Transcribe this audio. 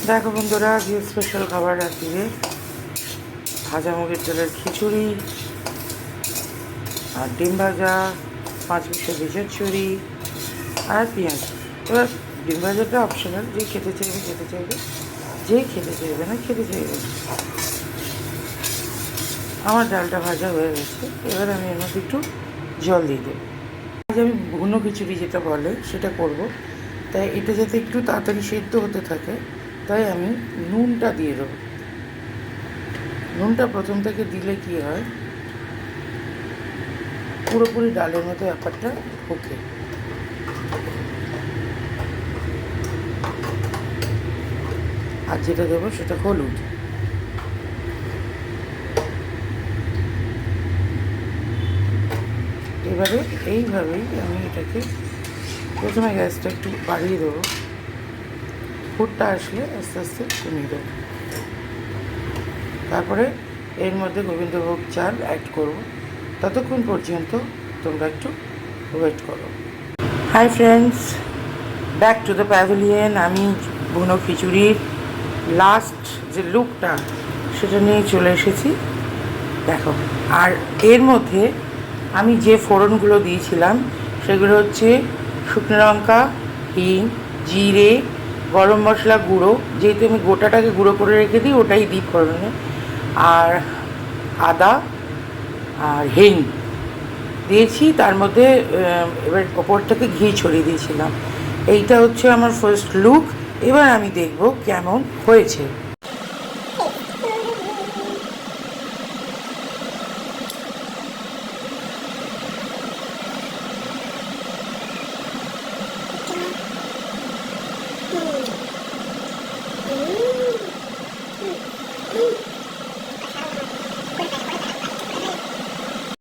দেখো বন্ধুরা, আজকে স্পেশাল খাবার রাত্রিরে ভাজা মুগের ডালের খিচুড়ি আর ডিম ভাজা, 5 পিসের চচ্চড়ি আর পেঁয়াজ। এবার ডিম ভাজাটা অপশনাল, যে খেতে চাইবে খেতে চাইবে, যে খেতে চাইবে না খেতে চাইবে। আমার ডালটা ভাজা হয়ে গেছে, এবার আমি এর মধ্যে একটু জল দিয়ে দেবো। আজ আমি ঘন খিচুড়ি যেটা বলে সেটা করব, তাই এটা যাতে একটু তাড়াতাড়ি সেদ্ধ হতে থাকে তাই আমি নুনটা দিয়ে দেবো। নুনটা প্রথম থেকে দিলে কি হয়, পুরোপুরি ডালের মতো ব্যাপারটা ঢোকে। আর যেটা দেবো সেটা হলুদ। এবারে এইভাবেই আমি এটাকে প্রথমে গ্যাসটা একটু বাড়িয়ে দেবো, ফুটটা আসলে আস্তে আস্তে কমিয়ে দেবো। তারপরে এর মধ্যে গোবিন্দভোগ চাল অ্যাড করব। ততক্ষণ পর্যন্ত তোমরা একটু ওয়েট করো। Hi friends, back to the pavilion. আমি বুনো খিচুড়ির লাস্ট যে লুকটা সেটা নিয়ে চলে এসেছি, দেখো। আর এর মধ্যে আমি যে ফোড়নগুলো দিয়েছিলাম সেগুলো হচ্ছে শুকনো লঙ্কা, হিং, জিরে, গরম মশলা গুঁড়ো, যেহেতু আমি গোটাটাকে গুঁড়ো করে রেখে দিই ওটাই দিই ফোড়নে, আর আদা আর হিং দিয়েছি। তার মধ্যে এবার ওপর থেকে ঘি ছড়িয়ে দিয়েছিলাম। এইটা হচ্ছে আমার ফার্স্ট লুক। এবার আমি দেখব কেমন হয়েছে।